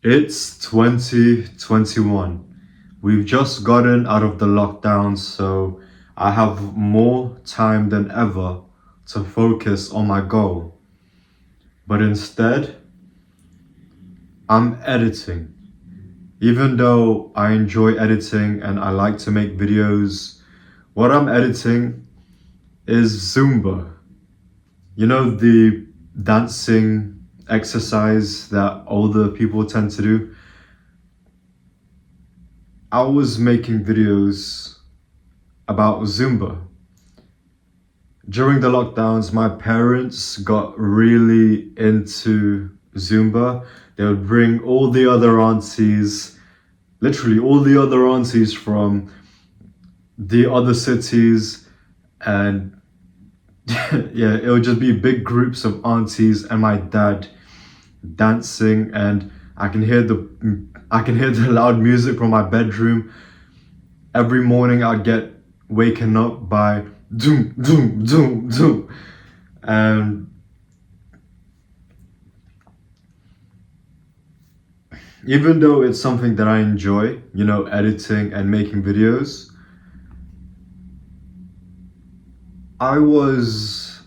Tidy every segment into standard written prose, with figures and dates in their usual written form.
It's 2021. We've just gotten out of the lockdown, so I have more time than ever to focus on my goal. But instead, I'm editing. Even though I enjoy editing and I like to make videos, what I'm editing is Zumba. You know, the dancing exercise that older people tend to do? I was making videos about Zumba. During the lockdowns, my parents got really into Zumba. They would bring all the other aunties, literally all the other aunties from the other cities, and yeah, it would just be big groups of aunties and my dad dancing, and I can hear the loud music from my bedroom. Every morning I'd get waken up by doom doom doom doom, and even though it's something that I enjoy, editing and making videos, I was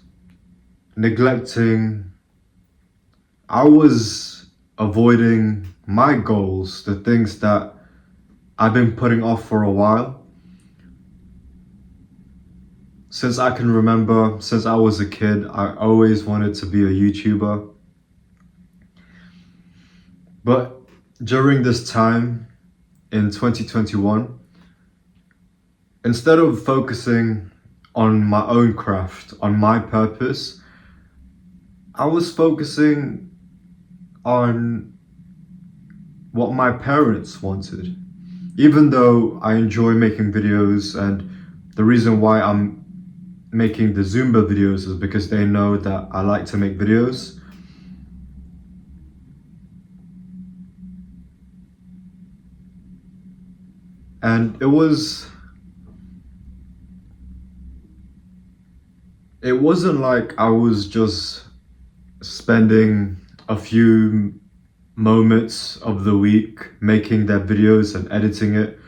neglecting, I was avoiding my goals, the things that I've been putting off for a while. Since I can remember, since I was a kid, I always wanted to be a YouTuber. But during this time in 2021, instead of focusing on my own craft, on my purpose, I was focusing on what my parents wanted. Even though I enjoy making videos, and the reason why I'm making the Zumba videos is because they know that I like to make videos. And it wasn't like I was just spending a few moments of the week making their videos and editing it.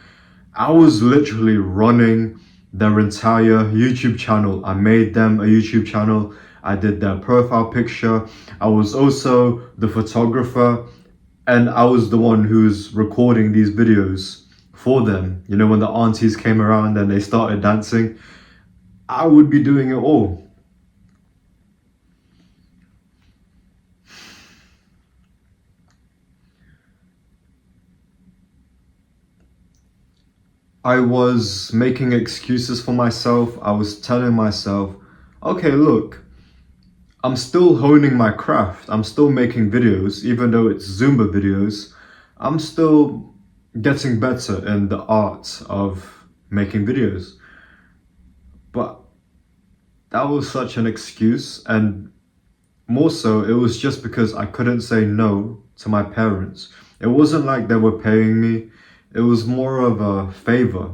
I was literally running their entire YouTube channel. I made them a YouTube channel. I did their profile picture. I was also the photographer, and I was the one who's recording these videos for them. You know, when the aunties came around and they started dancing, I would be doing it all. I was making excuses for myself. I was telling myself, okay, look, I'm still honing my craft. I'm still making videos, even though it's Zumba videos. I'm still getting better in the art of making videos. But that was such an excuse, and more so, it was just because I couldn't say no to my parents. It wasn't like they were paying me, it was more of a favor.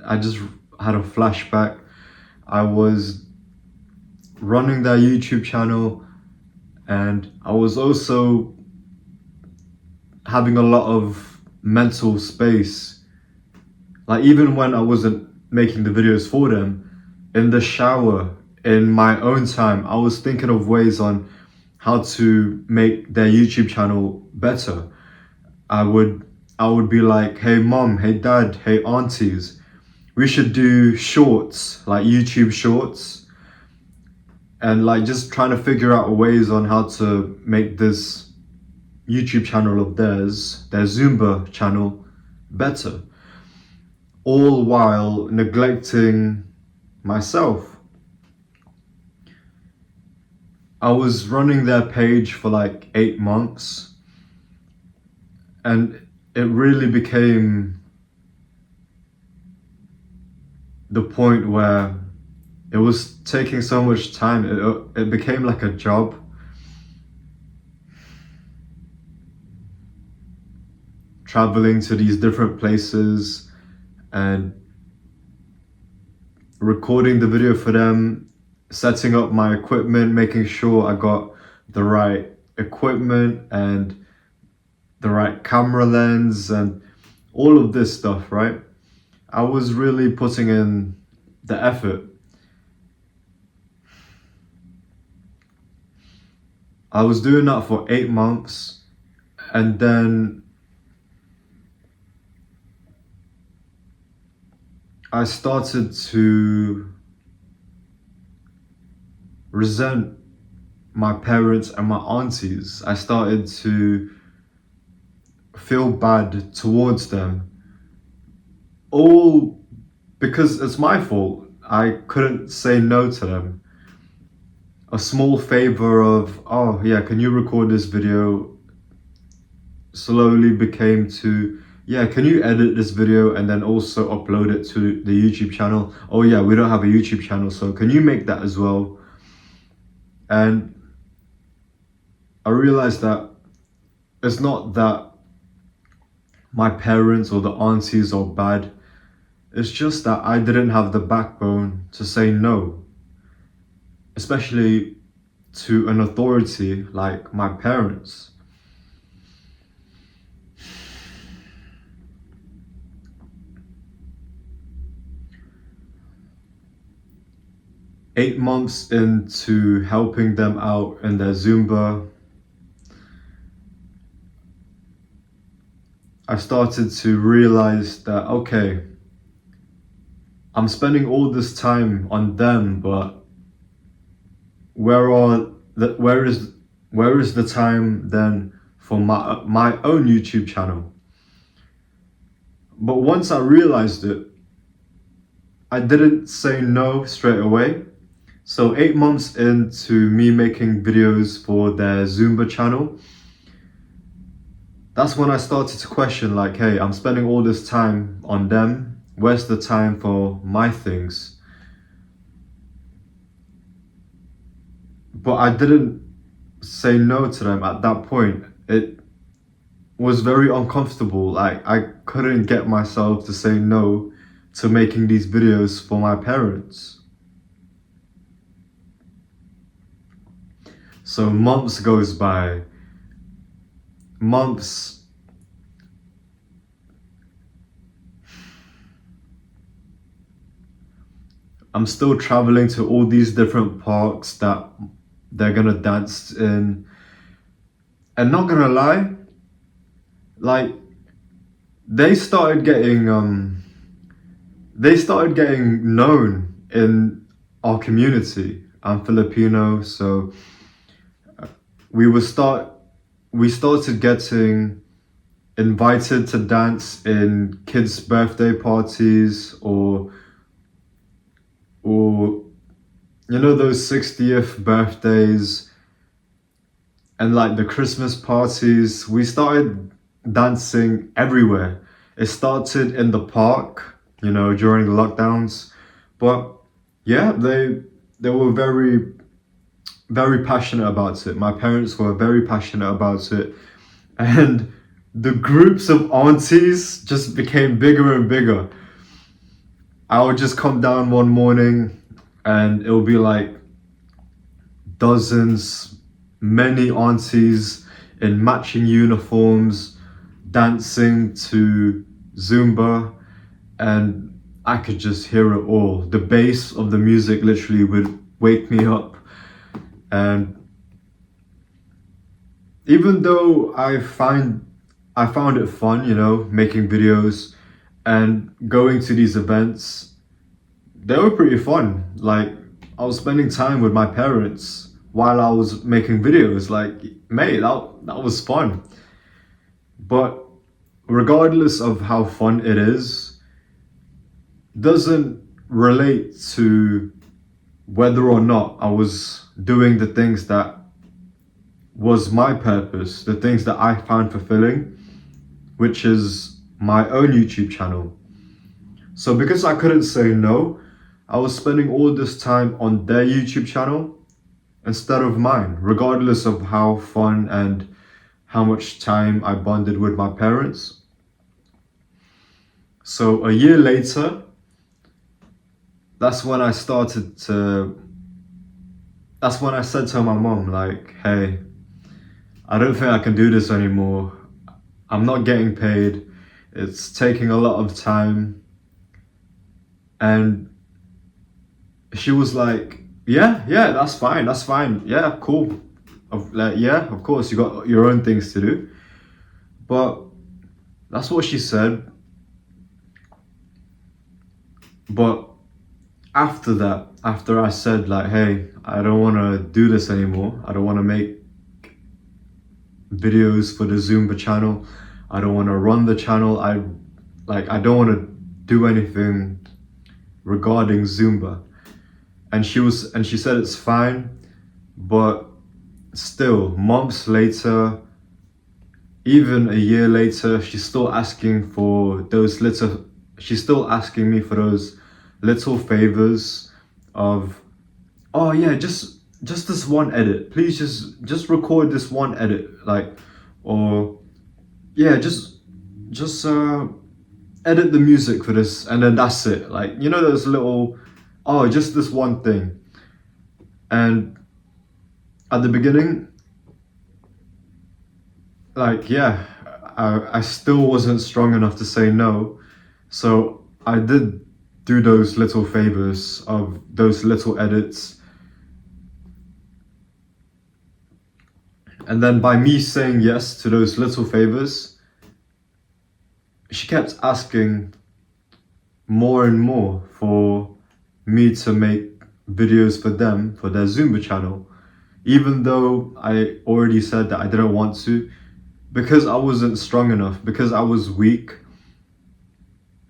I just had a flashback. I was running that YouTube channel, and I was also having a lot of mental space. Like, even when I wasn't making the videos for them, in the shower, in my own time, I was thinking of ways on how to make their YouTube channel better. I would I would be like, hey mom, hey dad, hey aunties, we should do shorts, like YouTube shorts, and like just trying to figure out ways on how to make this YouTube channel of theirs, their Zumba channel, better, all while neglecting myself. I was running their page for like 8 months, and it really became the point where it was taking so much time. It became like a job. Traveling to these different places and recording the video for them, setting up my equipment, making sure I got the right equipment and the right camera lens and all of this stuff, right? I was really putting in the effort. I was doing that for 8 months, and then I started to resent my parents and my aunties. I started to feel bad towards them, all because it's my fault. I couldn't say no to them. A small favor of, oh yeah, can you record this video, slowly became to, yeah, can you edit this video and then also upload it to the YouTube channel? Oh yeah, we don't have a YouTube channel, so can you make that as well? And I realized that it's not that my parents or the aunties are bad. It's just that I didn't have the backbone to say no, especially to an authority like my parents. Eight months into helping them out in their Zumba, I started to realize that, okay, I'm spending all this time on them, but where is the time then for my own YouTube channel? But once I realized it, I didn't say no straight away. So 8 months into me making videos for their Zumba channel, that's when I started to question, like, hey, I'm spending all this time on them. Where's the time for my things? But I didn't say no to them at that point. It was very uncomfortable. Like, I couldn't get myself to say no to making these videos for my parents. So months goes by. Months. I'm still traveling to all these different parks that they're gonna dance in. And not gonna lie, like, they started getting known in our community. I'm Filipino, so we started getting invited to dance in kids' birthday parties, or those 60th birthdays and like the Christmas parties. We started dancing everywhere. It started in the park, during the lockdowns, but yeah, they were very, very passionate about it. My parents were very passionate about it, and the groups of aunties just became bigger and bigger. I would just come down one morning and it would be like dozens, many aunties in matching uniforms dancing to Zumba, and I could just hear it all. The bass of the music literally would wake me up. And even though I found it fun, making videos and going to these events, they were pretty fun. Like, I was spending time with my parents while I was making videos. Like, mate, that was fun. But regardless of how fun it is, doesn't relate to whether or not I was doing the things that was my purpose, the things that I found fulfilling, which is my own YouTube channel. So because I couldn't say no, I was spending all this time on their YouTube channel instead of mine, regardless of how fun and how much time I bonded with my parents. So a year later, that's when I started to. That's when I said to my mom, like, hey, I don't think I can do this anymore. I'm not getting paid. It's taking a lot of time. And she was like, yeah, that's fine. That's fine. Yeah, cool. Like, yeah, of course, you got your own things to do. But that's what she said. But after that, after I said, like, hey, I don't want to do this anymore. I don't want to make videos for the Zumba channel. I don't want to run the channel. I don't want to do anything regarding Zumba. And she said it's fine, but still months later, even a year later, she's still asking me for those little favors of, oh yeah, just this one edit. Please just record this one edit, like, or yeah, just edit the music for this, and then that's it. Like, you know, those little, oh, just this one thing. And at the beginning, like, yeah, I still wasn't strong enough to say no, so I did do those little favors of those little edits. And then by me saying yes to those little favors, she kept asking more and more for me to make videos for them, for their Zumba channel, even though I already said that I didn't want to, because I wasn't strong enough, because I was weak.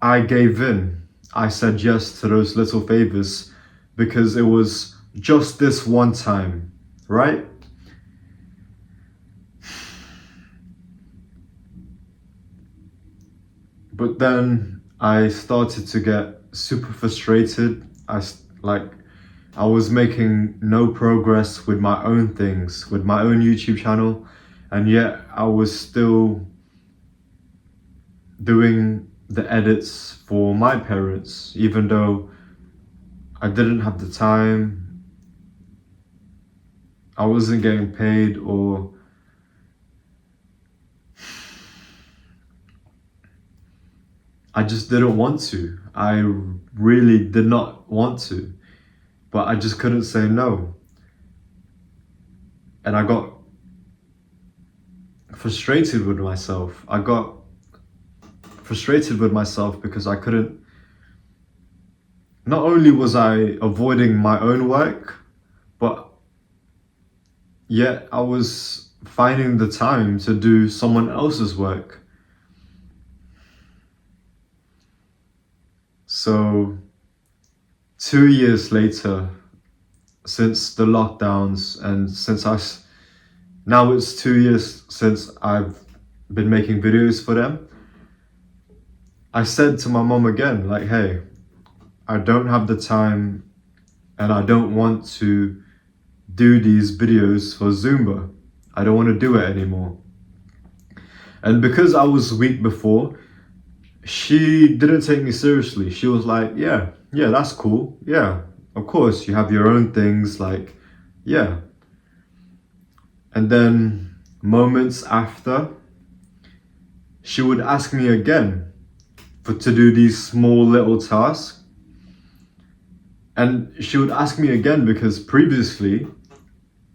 I gave in. I said yes to those little favors because it was just this one time, right? But then I started to get super frustrated. I was making no progress with my own things, with my own YouTube channel, and yet I was still doing the edits for my parents, even though I didn't have the time, I wasn't getting paid, or I just didn't want to. I really did not want to, but I just couldn't say no. And I got frustrated with myself. I got frustrated with myself because I couldn't. Not only was I avoiding my own work, but yet I was finding the time to do someone else's work. So 2 years later, since the lockdowns, and now it's 2 years since I've been making videos for them, I said to my mom again, like, hey, I don't have the time and I don't want to do these videos for Zumba. I don't want to do it anymore. And because I was weak before, she didn't take me seriously. She was like, yeah, that's cool. Yeah, of course, you have your own things, like, yeah. And then moments after, she would ask me again to do these small little tasks. And she would ask me again because previously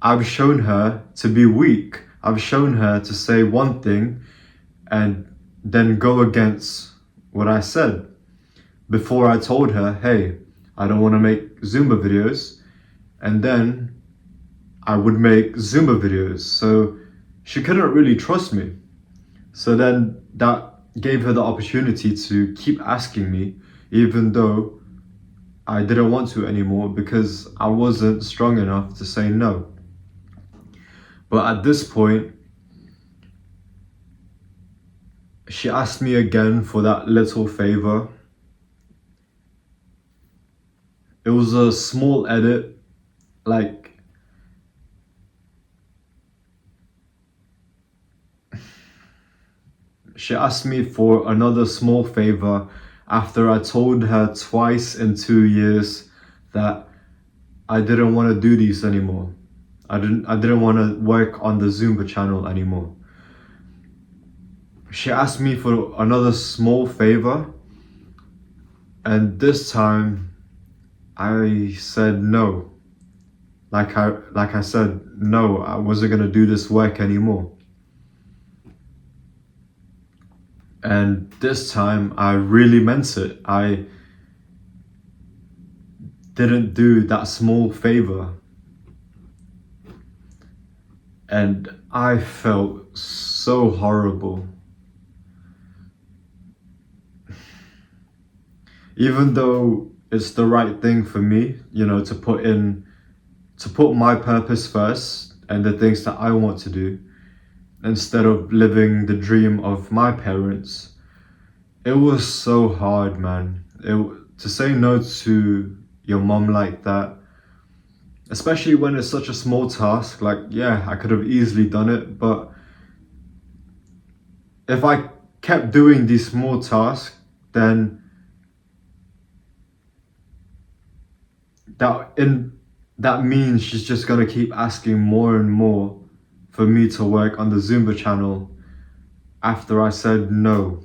I've shown her to be weak. I've shown her to say one thing and then go against what I said. Before I told her, hey, I don't want to make Zumba videos. And then I would make Zumba videos. So she couldn't really trust me. So then that gave her the opportunity to keep asking me, even though I didn't want to anymore because I wasn't strong enough to say no. But at this point, she asked me again for that little favor. It was a small edit, like, she asked me for another small favor, after I told her twice in 2 years that I didn't want to do these anymore. I didn't want to work on the Zumba channel anymore. She asked me for another small favor, and this time I said no. Like I said, no, I wasn't gonna do this work anymore. And this time I really meant it. I didn't do that small favor. And I felt so horrible. Even though it's the right thing for me, to put my purpose first and the things that I want to do instead of living the dream of my parents. It was so hard, man. To say no to your mom like that, especially when it's such a small task. Like, yeah, I could have easily done it, but if I kept doing these small tasks, then that means she's just gonna keep asking more and more for me to work on the Zumba channel after I said no.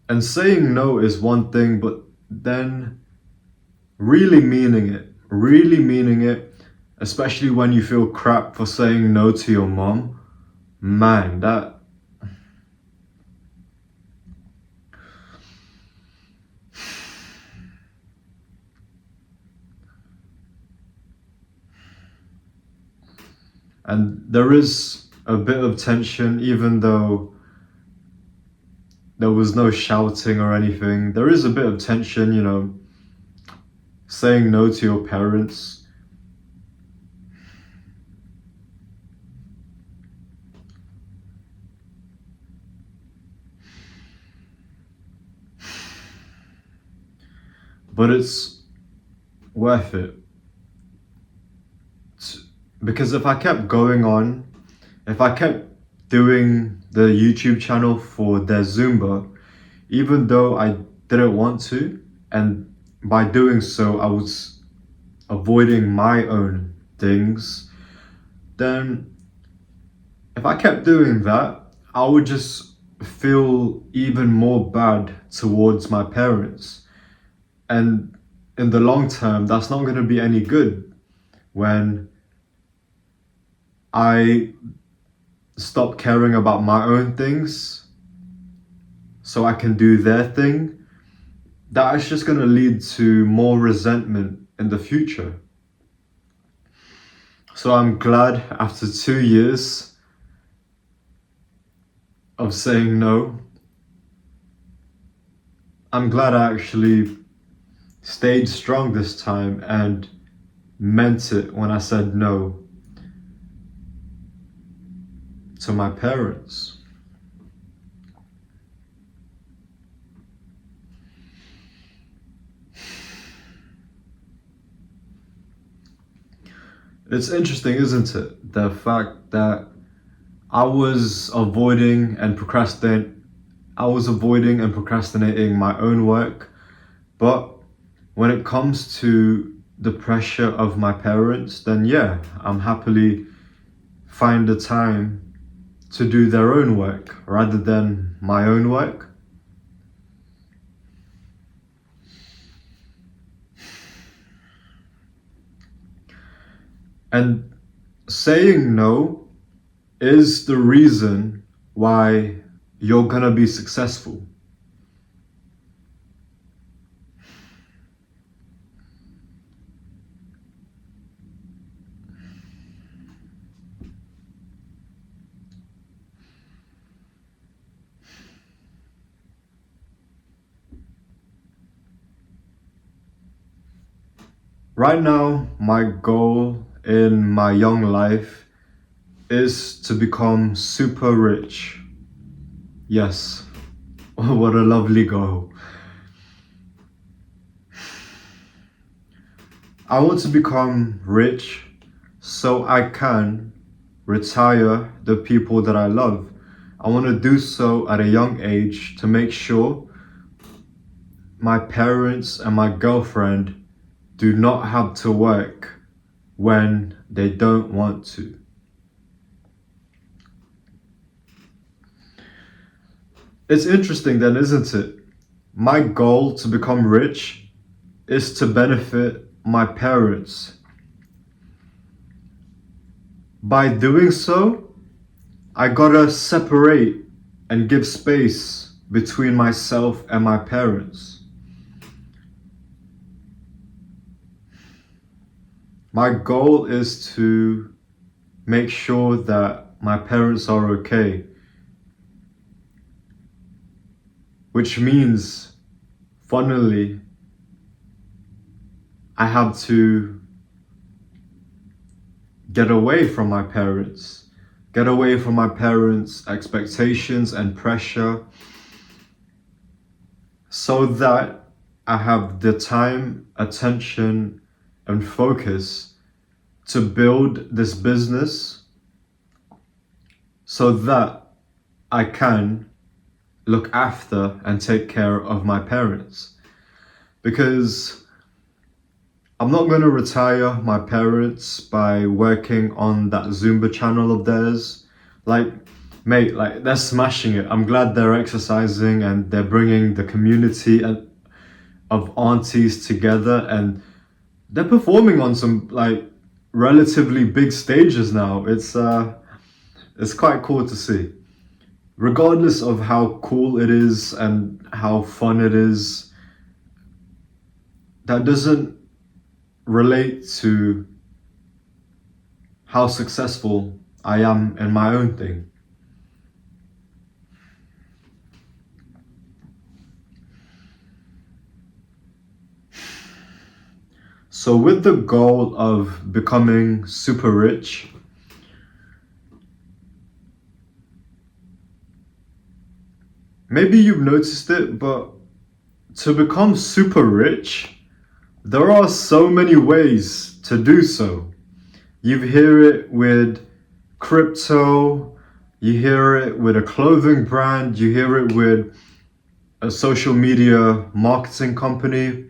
And saying no is one thing, but then really meaning it, especially when you feel crap for saying no to your mom, man, that. And there is a bit of tension, even though there was no shouting or anything. There is a bit of tension, saying no to your parents. But it's worth it. Because if I kept going on, if I kept doing the YouTube channel for their Zumba, even though I didn't want to, and by doing so I was avoiding my own things, then if I kept doing that, I would just feel even more bad towards my parents. And in the long term, that's not going to be any good when I stop caring about my own things so I can do their thing. That is just going to lead to more resentment in the future. So I'm glad after 2 years of saying no, I'm glad I actually stayed strong this time and meant it when I said no to my parents. It's interesting, isn't it? The fact that I was avoiding and procrastinating my own work, but when it comes to the pressure of my parents, then yeah, I'm happily find the time to do their own work rather than my own work. And saying no is the reason why you're gonna be successful. Right now, my goal in my young life is to become super rich. Yes, what a lovely goal. I want to become rich so I can retire the people that I love I want to do so at a young age to make sure my parents and my girlfriend do not have to work when they don't want to. It's interesting then, isn't it? My goal to become rich is to benefit my parents. By doing so, I gotta separate and give space between myself and my parents. My goal is to make sure that my parents are okay, which means, funnily, I have to get away from my parents, expectations and pressure, so that I have the time, attention, and focus to build this business so that I can look after and take care of my parents. Because I'm not going to retire my parents by working on that Zumba channel of theirs. Like, mate, like, they're smashing it. I'm glad they're exercising and they're bringing the community of aunties together, and they're performing on some like relatively big stages now. It's quite cool to see. Regardless of how cool it is and how fun it is, that doesn't relate to how successful I am in my own thing. So with the goal of becoming super rich, maybe you've noticed it, but to become super rich, there are so many ways to do so. You hear it with crypto, you hear it with a clothing brand, you hear it with a social media marketing company.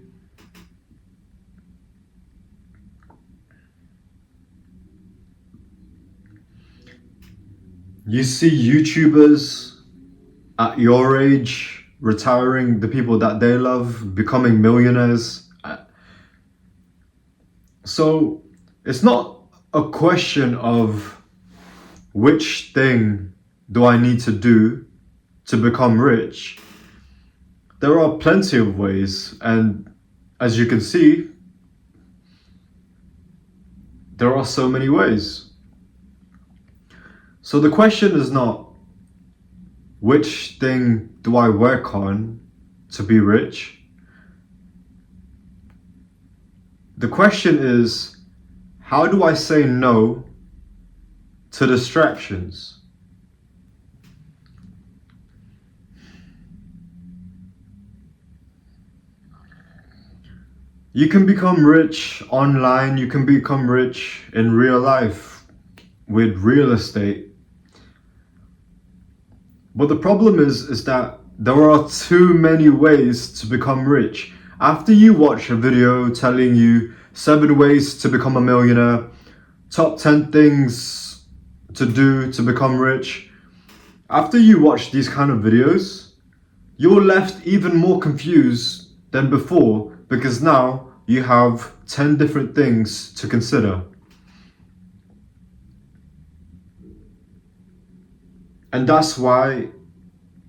You see YouTubers at your age retiring the people that they love, becoming millionaires. So it's not a question of which thing do I need to do to become rich. There are plenty of ways, and as you can see, there are so many ways. So the question is not which thing do I work on to be rich. The question is, how do I say no to distractions? You can become rich online, you can become rich in real life with real estate. But the problem is that there are too many ways to become rich. After you watch a video telling you 7 ways to become a millionaire, top 10 things to do to become rich, after you watch these kind of videos, you're left even more confused than before, because now you have 10 different things to consider. And that's why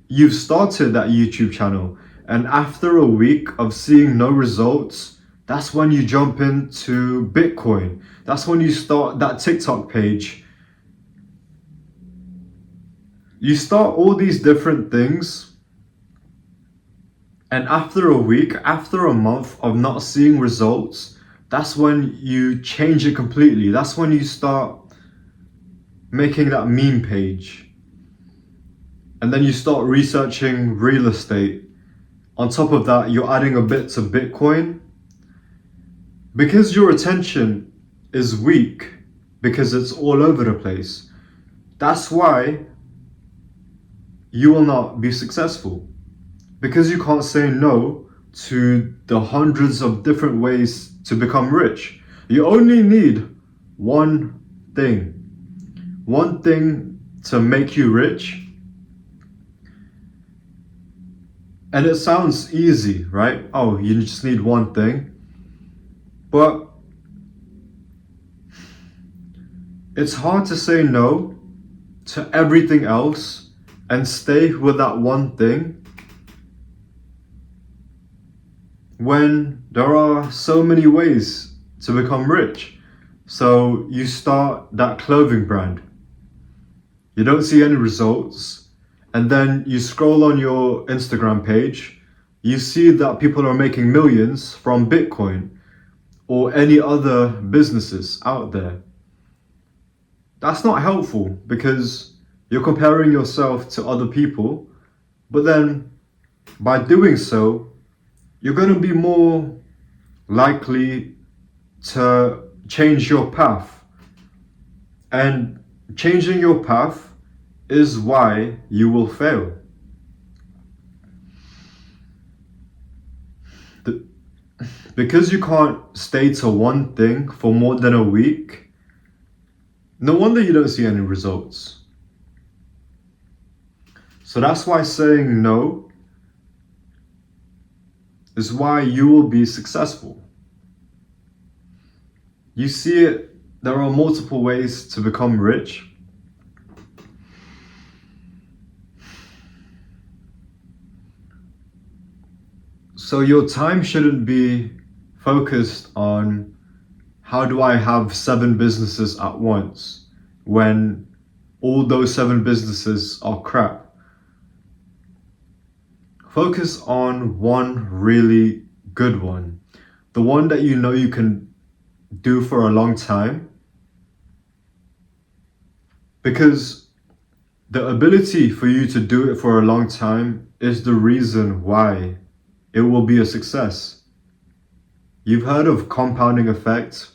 you've started that YouTube channel. And after a week of seeing no results, that's when you jump into Bitcoin. That's when you start that TikTok page. You start all these different things. And after a week, after a month of not seeing results, that's when you change it completely. That's when you start making that meme page. And then you start researching real estate. On top of that, you're adding a bit to Bitcoin. Because your attention is weak, because it's all over the place. That's why you will not be successful because you can't say no to the hundreds of different ways to become rich. You only need one thing, one thing to make you rich. And it sounds easy, right? Oh, you just need one thing. But it's hard to say no to everything else and stay with that one thing when there are so many ways to become rich. So you start that clothing brand, you don't see any results, and then you scroll on your Instagram page, you see that people are making millions from Bitcoin or any other businesses out there. That's not helpful because you're comparing yourself to other people, but then by doing so, you're going to be more likely to change your path. And changing your path is why you will fail. Because you can't stay to one thing for more than a week, no wonder you don't see any results. So that's why saying no is why you will be successful. You see it, there are multiple ways to become rich. So your time shouldn't be focused on how do I have 7 businesses at once when all those 7 businesses are crap. Focus on one really good one, the one that you know you can do for a long time, because the ability for you to do it for a long time is the reason why it will be a success. You've heard of compounding effect.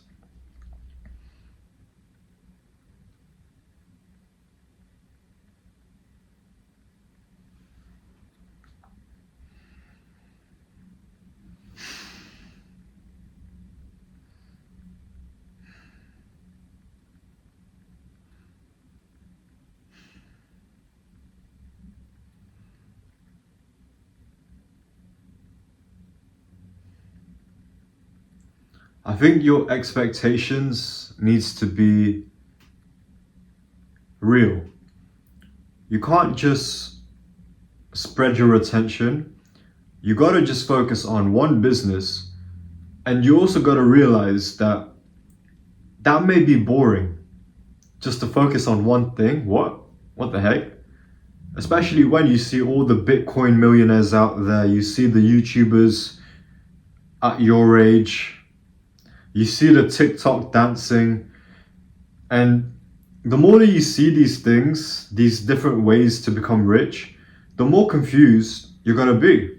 I think your expectations needs to be real. You can't just spread your attention. You gotta just focus on one business, and you also gotta realize that that may be boring. Just to focus on one thing. What the heck? Especially when you see all the Bitcoin millionaires out there, you see the YouTubers at your age, you see the TikTok dancing, and the more that you see these things, these different ways to become rich, the more confused you're gonna be.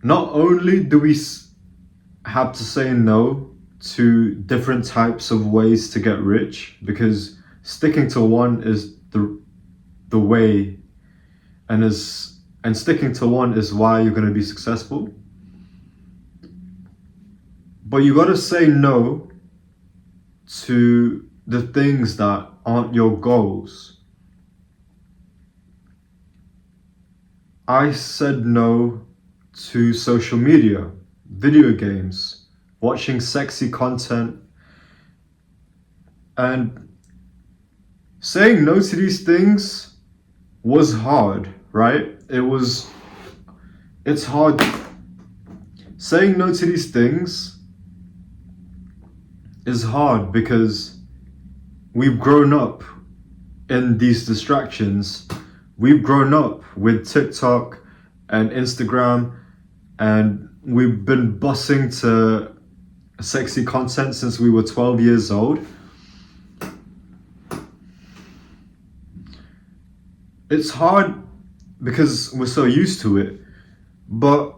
Not only do we have to say no to different types of ways to get rich, because sticking to one is the way, and sticking to one is why you're going to be successful. But you got to say no to the things that aren't your goals. I said no to social media, video games, watching sexy content, and saying no to these things was hard, right? It's hard. Saying no to these things is hard because we've grown up in these distractions. We've grown up with TikTok and Instagram, and we've been bussing to sexy content since we were 12 years old. It's hard because we're so used to it, but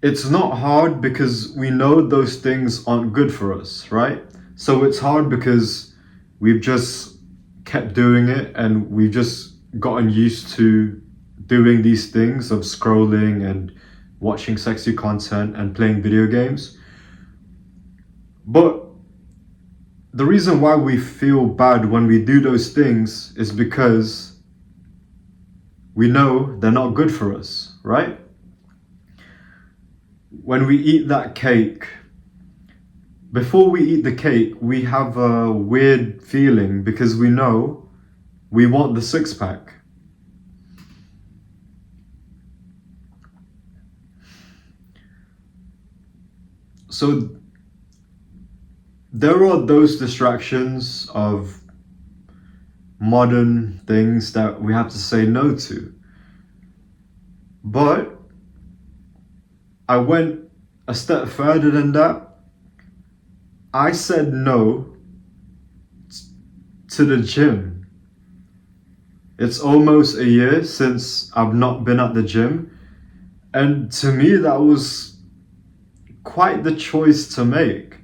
it's not hard because we know those things aren't good for us, right? So it's hard because we've just kept doing it and we've just gotten used to doing these things of scrolling and watching sexy content and playing video games. But the reason why we feel bad when we do those things is because we know they're not good for us, right? When we eat that cake, before we eat the cake, we have a weird feeling because we know we want the six pack. So there are those distractions of modern things that we have to say no to. But I went a step further than that. I said no to the gym. It's almost a year since I've not been at the gym. And to me, that was quite the choice to make.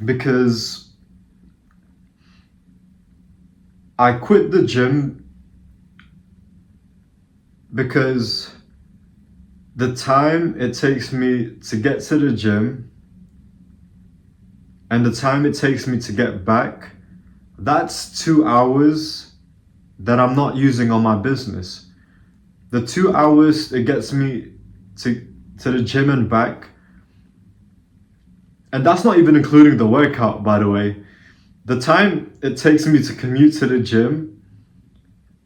Because I quit the gym because the time it takes me to get to the gym and the time it takes me to get back, that's 2 hours that I'm not using on my business. The 2 hours it gets me to the gym and back, and that's not even including the workout, by the way. The time it takes me to commute to the gym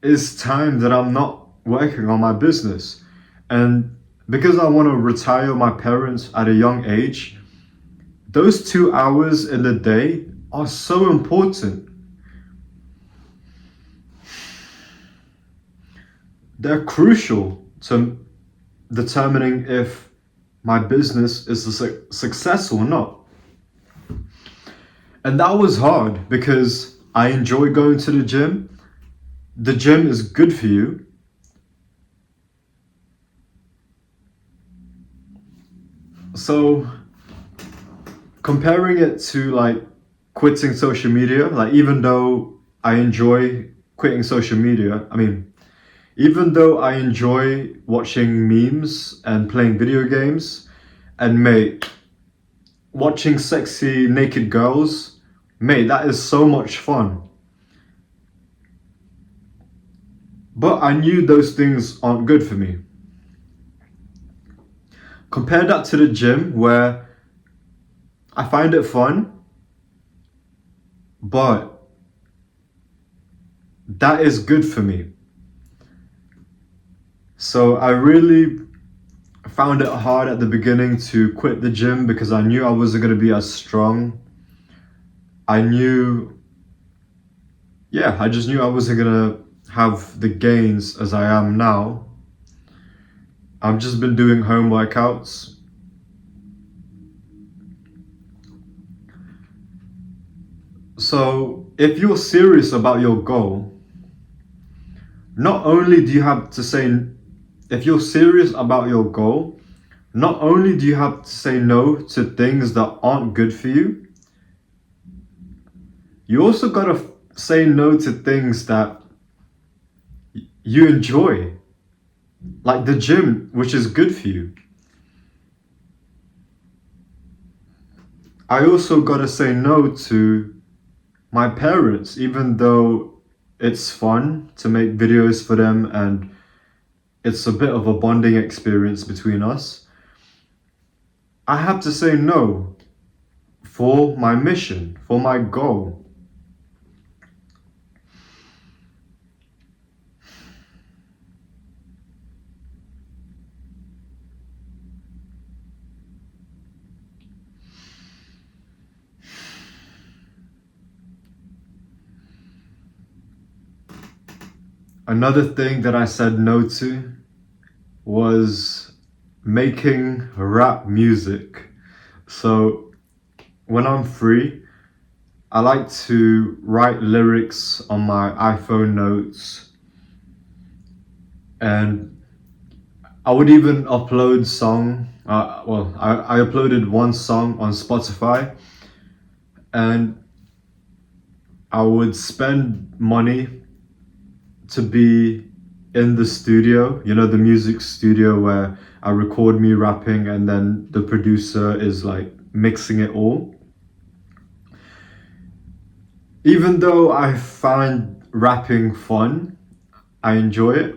is time that I'm not working on my business. And because I want to retire my parents at a young age, those 2 hours in the day are so important. They're crucial to determining if my business is a success or not. And that was hard because I enjoy going to the gym. The gym is good for you. So comparing it to like quitting social media, like even though I enjoy quitting social media, even though I enjoy watching memes and playing video games, and mate, watching sexy naked girls, mate, that is so much fun. But I knew those things aren't good for me. Compare that to the gym where I find it fun, but that is good for me. So I really found it hard at the beginning to quit the gym because I knew I wasn't going to be as strong. I just knew I wasn't going to have the gains as I am now. I've just been doing home workouts. So if you're serious about your goal, not only do you have to say, if you're serious about your goal, not only do you have to say no to things that aren't good for you, you also gotta say no to things that you enjoy, like the gym, which is good for you. I also gotta say no to my parents, even though it's fun to make videos for them and it's a bit of a bonding experience between us. I have to say no for my mission, for my goal. Another thing that I said no to was making rap music. So when I'm free, I like to write lyrics on my iPhone notes, and I would even upload I uploaded one song on Spotify, and I would spend money to be in the studio, you know, the music studio where I record me rapping and then the producer is like mixing it all. Even though I find rapping fun, I enjoy it.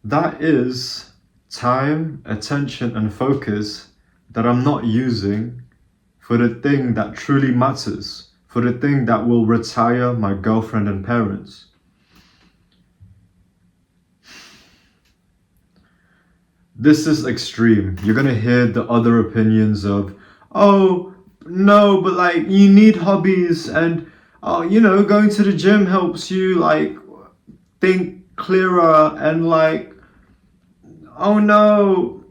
That is time, attention, and focus that I'm not using for the thing that truly matters, for the thing that will retire my girlfriend and parents. This is extreme. You're gonna hear the other opinions of, oh, no, but like you need hobbies, and oh, you know, going to the gym helps you like think clearer, and like, oh no,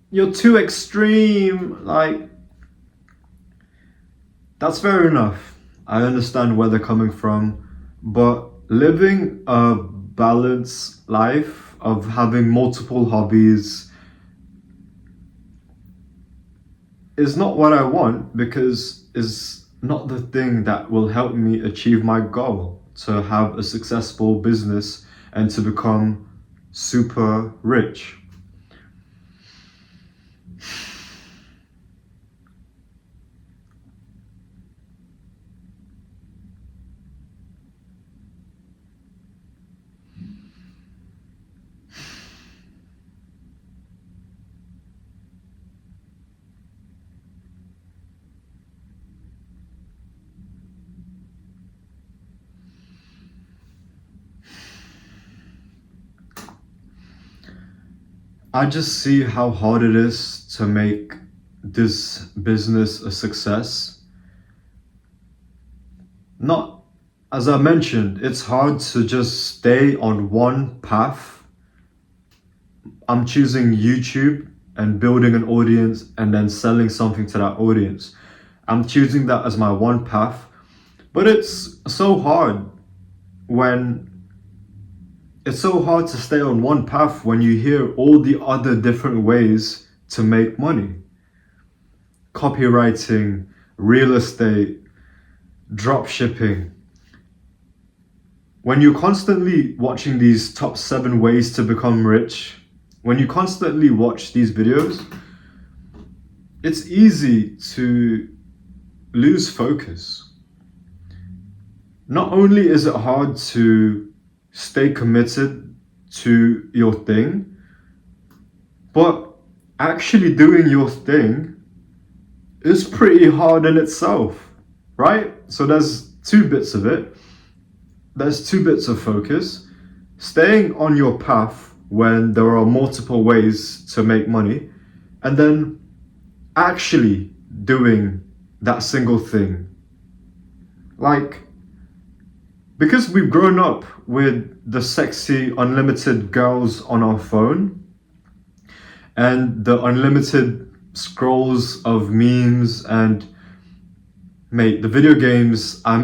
you're too extreme. Like, that's fair enough. I understand where they're coming from, but living a balanced life of having multiple hobbies is not what I want, because it's not the thing that will help me achieve my goal to have a successful business and to become super rich. I just see how hard it is to make this business a success. Not, as I mentioned, it's hard to just stay on one path. I'm choosing YouTube and building an audience and then selling something to that audience. I'm choosing that as my one path, but when it's so hard to stay on one path when you hear all the other different ways to make money. Copywriting, real estate, drop shipping. When you're constantly watching these top 7 ways to become rich, when you constantly watch these videos, it's easy to lose focus. Not only is it hard to stay committed to your thing, but actually doing your thing is pretty hard in itself, right? So there's two bits of it. There's two bits of focus. Staying on your path when there are multiple ways to make money, and then actually doing that single thing. Like, because we've grown up with the sexy unlimited girls on our phone and the unlimited scrolls of memes, and mate, the video games, I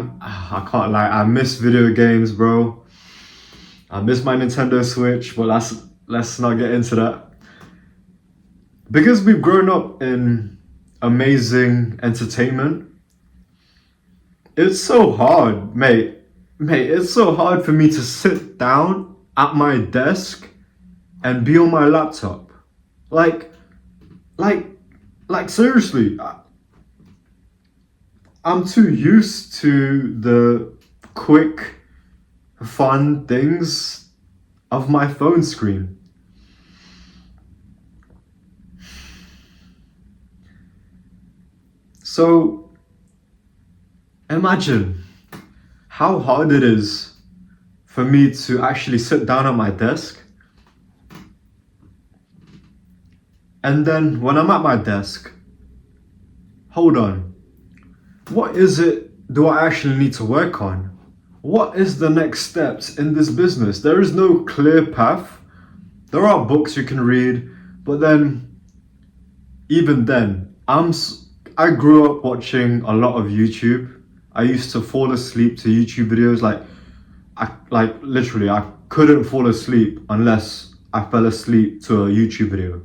can't lie, I miss video games, bro. I miss my Nintendo Switch, but let's not get into that. Because we've grown up in amazing entertainment, it's so hard, mate, it's so hard for me to sit down at my desk and be on my laptop. Like, seriously, I'm too used to the quick, fun things of my phone screen. So, imagine how hard it is for me to actually sit down at my desk, and then when I'm at my desk, hold on, what is it do I actually need to work on? What is the next steps in this business? There is no clear path. There are books you can read, but then, even then, I grew up watching a lot of YouTube. I used to fall asleep to YouTube videos. Like literally, I couldn't fall asleep unless I fell asleep to a YouTube video.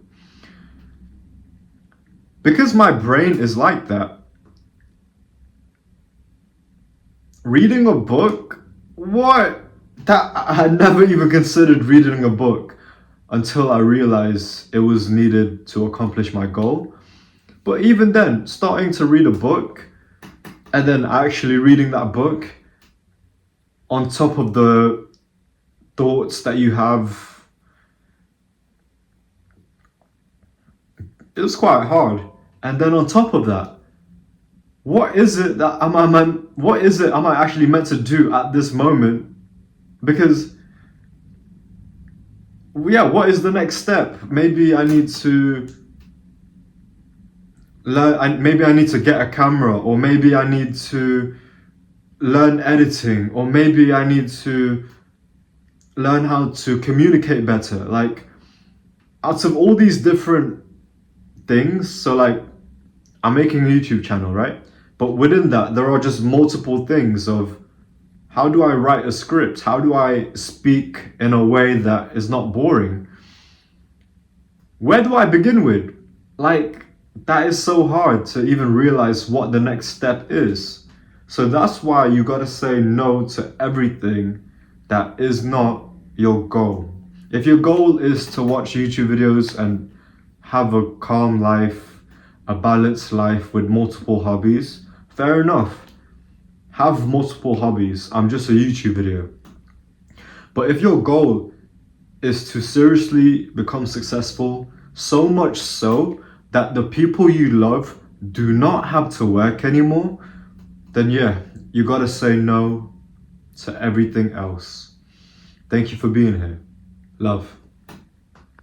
Because my brain is like that. Reading a book? What? That I had never even considered reading a book until I realized it was needed to accomplish my goal. But even then, starting to read a book and then actually reading that book on top of the thoughts that you have, it was quite hard. And then on top of that, what is it that am I actually meant to do at this moment? Because yeah, what is the next step? Maybe I need to learn. Maybe I need to get a camera, or maybe I need to learn editing, or maybe I need to learn how to communicate better. Like, out of all these different things, so like, I'm making a YouTube channel, right? But within that, there are just multiple things of how do I write a script? How do I speak in a way that is not boring? Where do I begin with? Like, that is so hard to even realize what the next step is. So that's why you gotta say no to everything that is not your goal. If your goal is to watch YouTube videos and have a calm life, a balanced life with multiple hobbies, fair enough. Have multiple hobbies. I'm just a YouTube video. But if your goal is to seriously become successful, so much so that the people you love do not have to work anymore, then yeah, you gotta say no to everything else. Thank you for being here. Love.